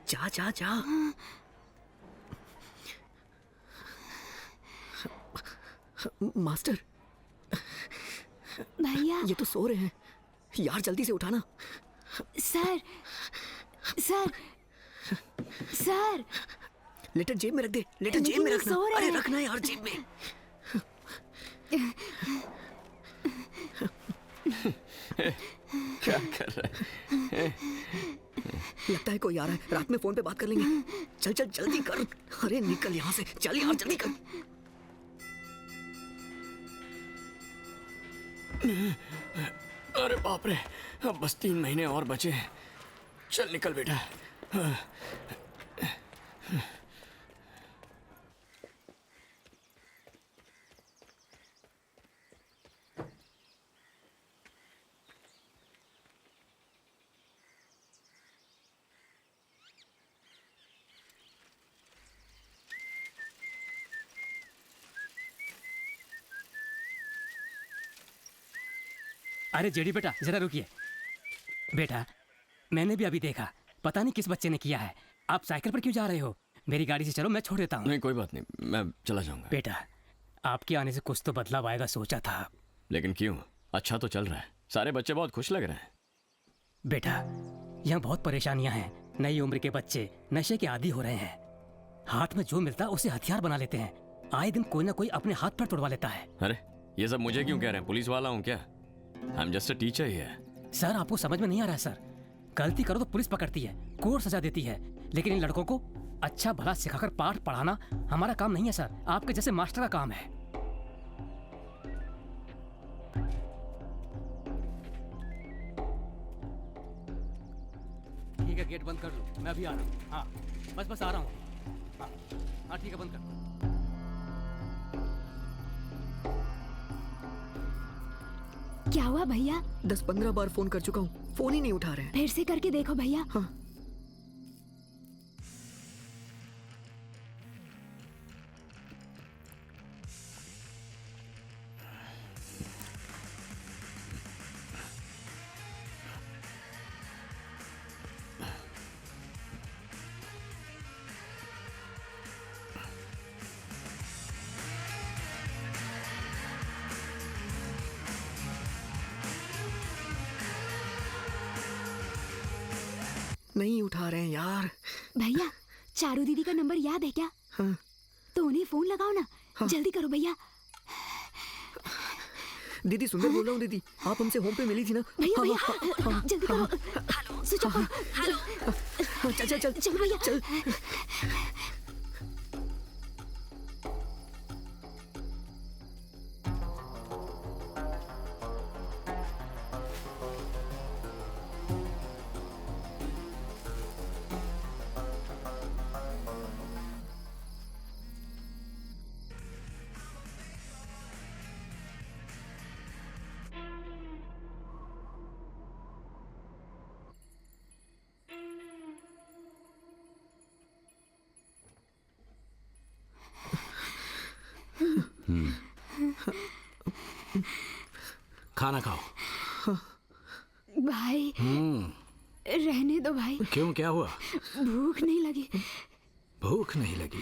जा जा जा। मास्टर भैया ये तो सो रहे हैं यार, जल्दी से उठाना। सर सर सर लेटर जेब में रख दे, लेटर जेब में रखना। अरे रखना यार जेब में। क्या कर रहा है? लगता है कोई आ रहा है, रात में फोन पे बात कर लेंगे। चल चल जल्दी कर। अरे निकल यहाँ से, चल यार जल्दी कर। अरे बाप रे, अब बस 3 महीने और बचे हैं। चल निकल बेटा। अरे जेडी बेटा जरा रुकिए। बेटा मैंने भी अभी देखा, पता नहीं किस बच्चे ने किया है। आप साइकिल पर क्यों जा रहे हो? मेरी गाड़ी से चलो, मैं छोड़ देता हूँ। नहीं कोई बात नहीं, मैं चला जाऊंगा। बेटा आपके आने से कुछ तो बदलाव आएगा सोचा था। लेकिन क्यों? अच्छा तो चल रहा है, सारे बच्चे बहुत खुश लग रहे हैं। बेटा यहाँ बहुत परेशानियां हैं। नई उम्र के बच्चे नशे के आदी हो रहे हैं। हाथ में जो मिलता है उसे हथियार बना लेते हैं। आए दिन कोई ना कोई अपने हाथ पर तोड़वा लेता है। अरे ये सब मुझे क्यों कह रहे हैं? पुलिस वाला हूँ क्या? I am just a teacher here. Sir आपको समझ में नहीं आ रहा है सर। गलती करो तो पुलिस पकड़ती है, कोर्ट सजा देती है, लेकिन इन लड़कों को अच्छा भला सिखाकर पाठ पढ़ाना हमारा काम नहीं है सर, आपके जैसे मास्टर का काम है। ठीक है गेट बंद कर लो, मैं अभी आ रहा हूँ। हाँ बस आ रहा हूँ। हाँ ठीक है बंद कर। क्या हुआ भैया? 10-15 बार फोन कर चुका हूँ, फोन ही नहीं उठा रहे हैं। फिर से करके देखो भैया। हाँ। नहीं उठा रहे हैं यार। भैया चारू दीदी का नंबर याद है क्या? हाँ। तो उन्हें फोन लगाओ ना। हाँ। जल्दी करो भैया। दीदी सुंदर बोल रहा हूँ। दीदी आप हमसे होम पे मिली थी ना? भैया हाँ, भैया हाँ, हाँ, जल्दी करो। Hello switch off. हेलो चल चल चल चल भैया चल। खाना खाओ। भाई रहने दो भाई। क्यों, क्या हुआ? भूख नहीं लगी। भूख नहीं लगी?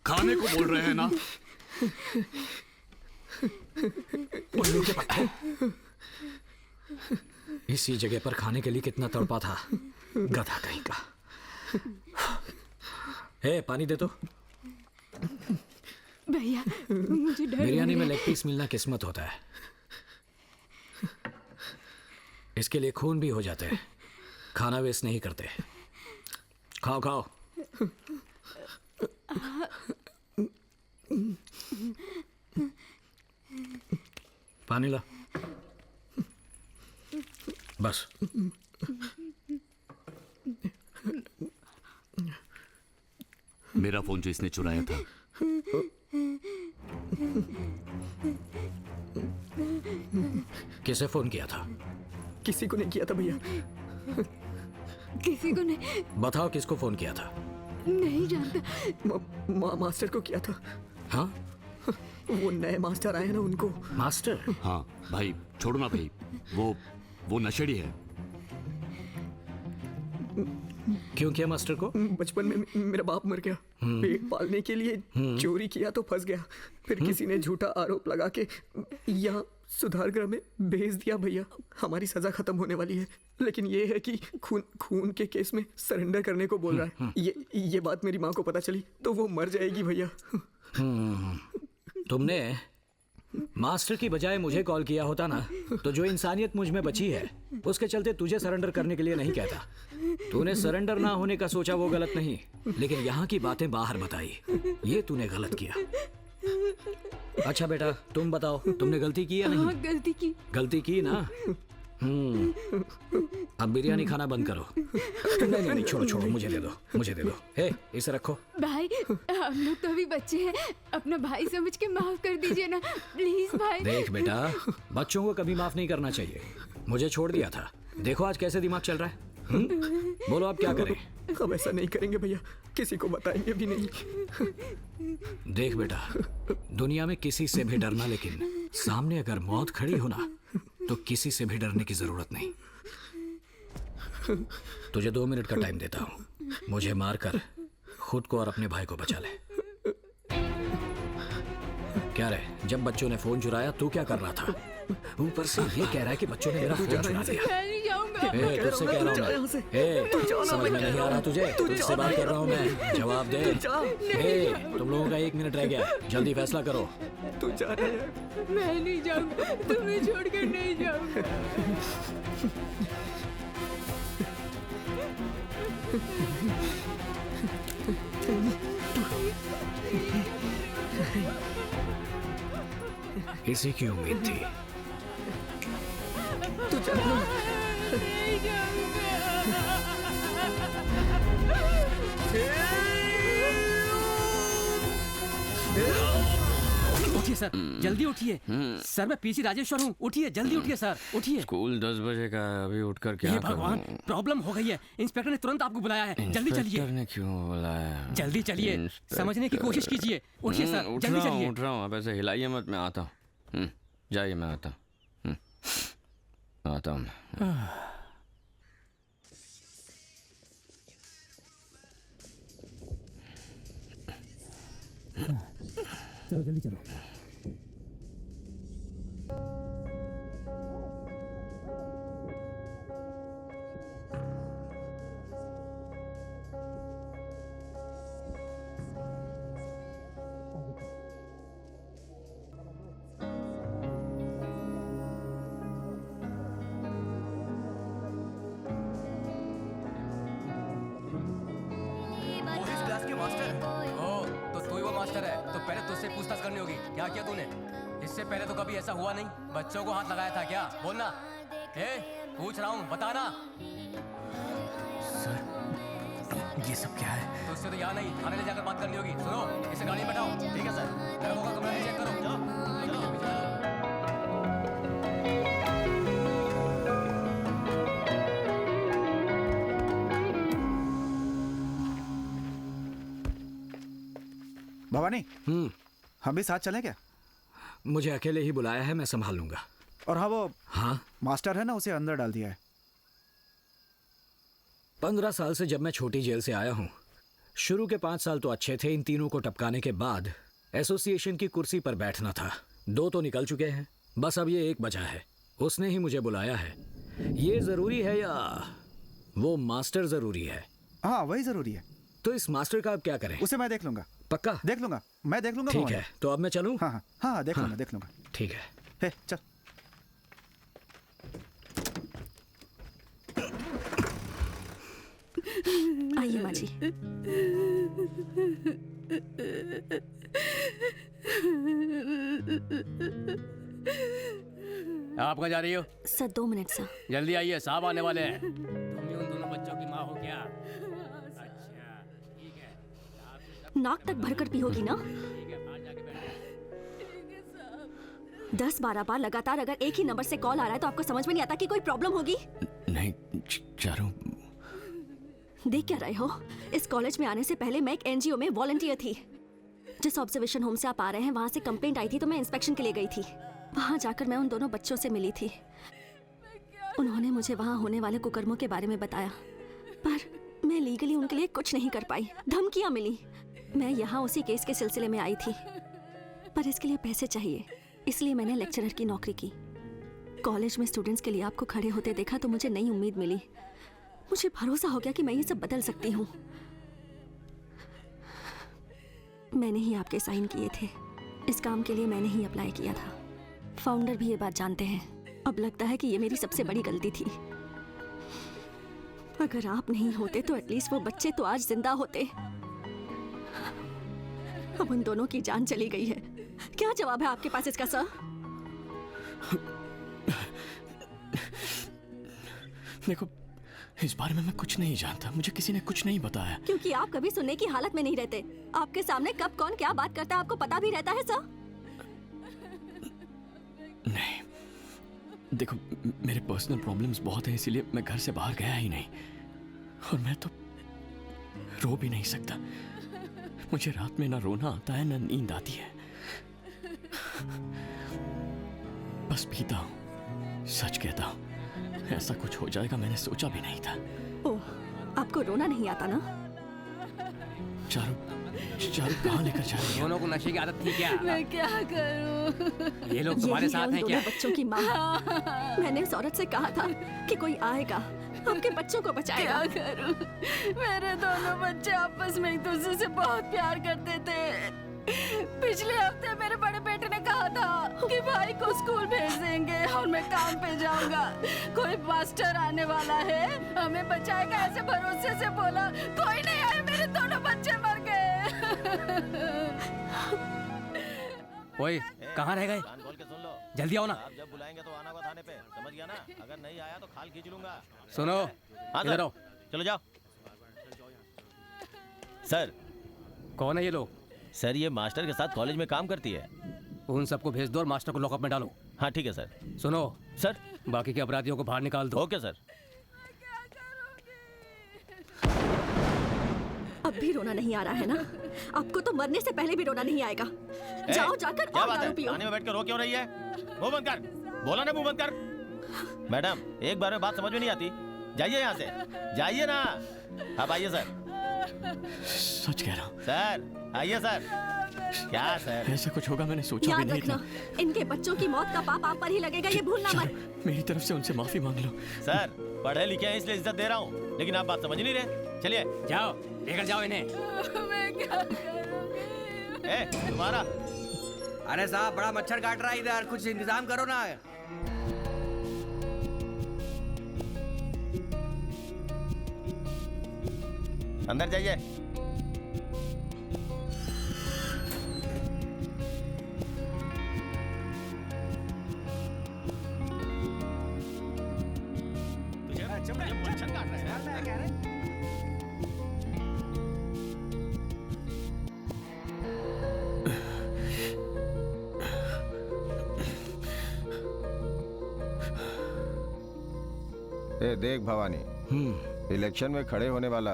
खाने को बोल रहे हैं ना। उल्लू के पत्ते। इसी जगह पर खाने के लिए कितना तड़पा था, गधा कहीं का। हे पानी दे तो। भैया मुझे डर बिरयानी में लेग पीस मिलना किस्मत होता है। इसके लिए खून भी हो जाते हैं। खाना वेस्ट नहीं करते। खाओ खाओ। पानी ला। बस। मेरा फोन जो इसने चुराया था, किसे फोन किया था? किसी को नहीं किया था भैया। किसी को नहीं। बताओ किसको फोन किया था? नहीं जानता। मास्टर को किया था। हाँ वो नए मास्टर आए हैं ना, उनको। मास्टर? हाँ भाई छोड़ो ना भाई, वो नशेड़ी है। क्यों किया मास्टर को? बचपन में मेरा बाप मर गया, पेट पालने के लिए चोरी किया तो फंस गया, फिर किसी ने झूठा आरोप लगा के यहाँ सुधार गृह में भेज दिया। भैया हमारी सजा खत्म होने वाली है, लेकिन ये है कि खून के केस में सरेंडर करने को बोल रहा है। ये बात मेरी माँ को पता चली तो वो मर जाएगी भैया। तुमने मास्टर की बजाय मुझे कॉल किया होता ना, तो जो इंसानियत मुझ में बची है उसके चलते तुझे सरेंडर करने के लिए नहीं कहता। तूने सरेंडर ना होने का सोचा वो गलत नहीं, लेकिन यहाँ की बातें बाहर बताई, ये तूने गलत किया। अच्छा बेटा तुम बताओ, तुमने गलती की या नहीं? हाँ, गलती की ना? अब बिरयानी खाना बंद करो। नहीं छोड़ो, मुझे दे दो। हे इसे रखो। भाई हम लोग तो अभी बच्चे हैं, अपना भाई समझ के माफ कर दीजिए ना प्लीज भाई। देख बेटा, बच्चों को कभी माफ नहीं करना चाहिए। मुझे छोड़ दिया था, देखो आज कैसे दिमाग चल रहा है। बोलो अब क्या करें? हम ऐसा नहीं करेंगे भैया, किसी को बताएंगे भी नहीं। देख बेटा, दुनिया में किसी से भी डरना, लेकिन सामने अगर मौत खड़ी हो ना तो किसी से भी डरने की जरूरत नहीं। तुझे 2 मिनट का टाइम देता हूँ, मुझे मारकर खुद को और अपने भाई को बचा ले। क्या रे, जब बच्चों ने फोन चुराया तू क्या कर रहा था? ऊपर से ये कह रहा है कि बच्चों ने मेरा फोन चुरा लिया। तुझसे कह रहा हूँ मैं, समझ में नहीं आ रहा तुझे? तुझसे बात कर रहा हूँ मैं, जवाब दे। तुम लोगों का 1 मिनट रह गया, जल्दी फैसला करो। तू जा रहा है? मैं नहीं जाऊंगा, तुम्हें छोड़कर नहीं जाऊंगा। इसी की उम्मीद थी। तू जा रहा है? उठिए सर, जल्दी उठिए। सर मैं पीसी राजेश्वर हूँ, उठिए जल्दी उठिए सर, उठिए। स्कूल 10 बजे का है, अभी उठकर क्या ये भगवान, करूं? प्रॉब्लम हो गई है। इंस्पेक्टर ने तुरंत आपको बुलाया है, जल्दी चलिए। इंस्पेक्टर ने क्यों बुलाया? जल्दी चलिए, समझने की कोशिश कीजिए। उठिए सर, जल्दी चलिए। उठ रहा हूँ, अब ऐसे हिलाइए मत, मैं आता हूँ। जाइए, मैं आता हूँ। आता हूँ। चलो जल्दी चलो। पूछताछ करनी होगी। क्या किया तूने? इससे पहले तो कभी ऐसा हुआ नहीं। बच्चों को हाथ लगाया था क्या? बोलना। पूछ रहा हूँ, बताना। सर ये सब क्या है? तो इससे तो यहाँ नहीं, थाने ले जाकर बात करनी होगी। सुनो, इसे गाड़ी में बैठाओ। ठीक है सर, दरवाजा का कमरा चेक करो। जाओ। भवानी, हम भी साथ चलें क्या? मुझे अकेले ही बुलाया है, मैं संभाल लूंगा। और हाँ, वो हाँ मास्टर है ना, उसे अंदर डाल दिया है। 15 साल से जब मैं छोटी जेल से आया हूँ, शुरू के 5 साल तो अच्छे थे। इन तीनों को टपकाने के बाद एसोसिएशन की कुर्सी पर बैठना था। 2 तो निकल चुके हैं, बस अब ये 1 बचा है। उसने ही मुझे बुलाया है। ये जरूरी है या वो मास्टर जरूरी है? हाँ, वही जरूरी है। तो इस मास्टर का अब क्या करें? उसे मैं देख लूंगा। पक्का? देख लूंगा, मैं देख लूंगा। ठीक है, तो अब मैं चलूं? हाँ, देख लूंगा, देख लूंगा। ठीक है। हे, चल। आइए माँ जी। आप कहाँ जा रही हो? Sir 2 minute sir. जल्दी आइए, साहब आने वाले हैं। तुम ही उन दोनों बच्चों की माँ हो क्या? अच्छा ठीक है। नाक तक भरकर पी होगी ना? 10-12 बार लगातार अगर एक ही नंबर से कॉल आ रहा है तो आपको समझ में नहीं आता कि कोई प्रॉब्लम होगी? नहीं चारू, देख क्या रहे हो? इस कॉलेज में आने से पहले मैं एक एनजीओ में वॉलंटियर थी। जिस ऑब्जर्वेशन होम से आप आ रहे हैं वहां से कंप्लेंट आई थी तो मैं इंस्पेक्शन के लिए गई थी। वहां जाकर मैं उन दोनों बच्चों से मिली थी। उन्होंने मुझे वहां होने वाले कुकर्मों के बारे में बताया, पर मैं लीगली उनके लिए कुछ नहीं कर पाई, धमकियां मिली। मैं यहाँ उसी केस के सिलसिले में आई थी, पर इसके लिए पैसे चाहिए, इसलिए मैंने लेक्चरर की नौकरी की। कॉलेज में स्टूडेंट्स के लिए आपको खड़े होते देखा तो मुझे नई उम्मीद मिली। मुझे भरोसा हो गया कि मैं ये सब बदल सकती हूँ। मैंने ही आपके साइन किए थे, इस काम के लिए मैंने ही अप्लाई किया था। फाउंडर भी ये बात जानते हैं। अब लगता है कि ये मेरी सबसे बड़ी गलती थी। अगर आप नहीं होते तो एटलीस्ट वो बच्चे तो आज जिंदा होते। अब उन दोनों की जान चली गई है। क्या जवाब है आपके पास इसका सर? देखो, इस बारे में मैं कुछ नहीं जानता, मुझे किसी ने कुछ नहीं बताया। क्योंकि आप कभी सुनने की हालत में नहीं रहते। आपके सामने कब कौन क्या बात करता है आपको पता भी रहता है सर? नहीं, देखो मेरे पर्सनल प्रॉब्लम्स बहुत हैं, इसीलिए मैं घर से बाहर गया ही नहीं। और मैं तो रो भी नहीं सकता। मुझे रात में ना रोना आता है ना नींद आती है। बस पीता हूँ, सच कहता हूँ। ऐसा कुछ हो जाएगा मैंने सोचा भी नहीं था। ओह, आपको रोना नहीं आता ना? चारू कहाँ लेकर जा रही है? दोनों को नशे की आदत थी क्या? मैं क्या करूं? ये लोग तुम्हारे यही है साथ उन हैं क्या? दोनों बच्चों की माँ। मैंने उस औरत से कहा था कि कोई आएगा, आपके बच्चों को बचाएगा। क्या करूं? मेरे दोनों बच्चे आपस में एक दूसरे से बहुत प्यार करते थे। पिछले हफ्ते मेरे बड़े बेटे ने कहा था कि भाई को स्कूल भेज देंगे और मैं काम पे जाऊंगा। कोई मास्टर आने वाला है, हमें बचाएगा, ऐसे भरोसे से बोला। कोई नहीं आया, मेरे दोनों बच्चे मर गए। ओए, कहाँ रह गए? कान खोल के सुन लो। जल्दी आओ ना। आप जब बुलाएंगे तो आना होगा थाने पे, समझ गया ना? अगर नहीं आया तो खाल खींच लूंगा। सुनो, हाँ इधर सर, आओ। चलो जाओ। सर, कौन है ये लोग? सर ये मास्टर के साथ कॉलेज में काम करती है। उन सबको भेज दो और मास्टर को लॉकअप में डालो। हाँ ठीक है सर। सुनो सर, बाकी के अपराधियों को बाहर निकाल दो। Okay sir. अब भी रोना नहीं आ रहा है ना? आपको तो मरने से पहले भी रोना नहीं आएगा। जाओ जाकर क्या और बात दारू है? पियो। थाने में बैठ कर रो क्यों रही है? मुंह बंद कर। बोला ना मुंह बंद कर। मैडम, एक बार में बात समझ में नहीं आती। जाइए यहाँ से, जाइए ना। आप आइए सर। सच कह रहा हूँ सर, आइए सर। क्या सर? ऐसा कुछ होगा मैंने सोचा भी याद नहीं रखना, था। इनके बच्चों की मौत का पाप आप पर ही लगेगा, ये भूलना मत। मेरी तरफ से उनसे माफी मांग लो। सर, पढ़े लिखे हैं इसलिए इज्जत दे रहा हूँ, लेकिन आप बात समझ नहीं रहे। चलिए जाओ, लेकर जाओ इन्हें। मैं क्या करूंगी? ए, तुम्हारा। अरे साहब, बड़ा मच्छर काट रहा है इधर, कुछ इंतजाम करो ना। अंदर जाइए। तुझे मच्छर काट रहा है? ए देख भवानी, इलेक्शन में खड़े होने वाला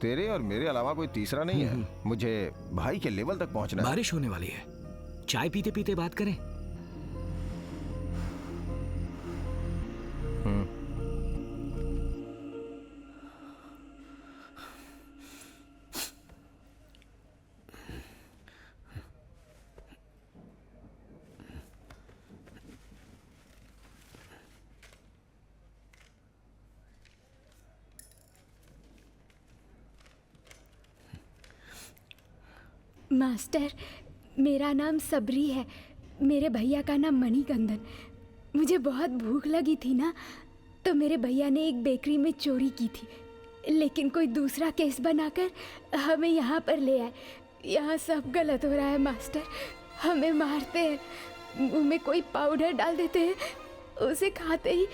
तेरे और मेरे अलावा कोई तीसरा नहीं है। मुझे भाई के लेवल तक पहुंचना है। बारिश होने वाली है, चाय पीते पीते बात करें। मास्टर, मेरा नाम सबरी है। मेरे भैया का नाम मणिकंदन। मुझे बहुत भूख लगी थी ना, तो मेरे भैया ने एक बेकरी में चोरी की थी, लेकिन कोई दूसरा केस बनाकर हमें यहाँ पर ले आए। यहाँ सब गलत हो रहा है मास्टर। हमें मारते हैं, मुंह में कोई पाउडर डाल देते हैं, उसे खाते ही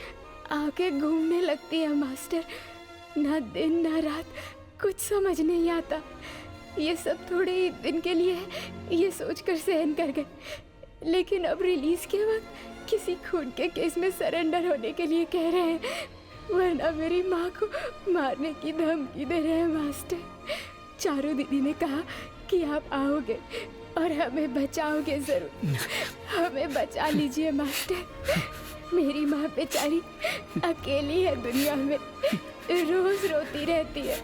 आंखें घूमने लगती हैं मास्टर। ना दिन ना रात, कुछ समझ नहीं आता। ये सब थोड़े ही दिन के लिए है, ये सोचकर सहन कर गए, लेकिन अब रिलीज के वक्त किसी खून के केस में सरेंडर होने के लिए कह रहे हैं, वरना मेरी माँ को मारने की धमकी दे रहे हैं मास्टर। चारू दीदी ने कहा कि आप आओगे और हमें बचाओगे जरूर। हमें बचा लीजिए मास्टर। मेरी माँ बेचारी अकेली है दुनिया में। रोज रोती रहती है।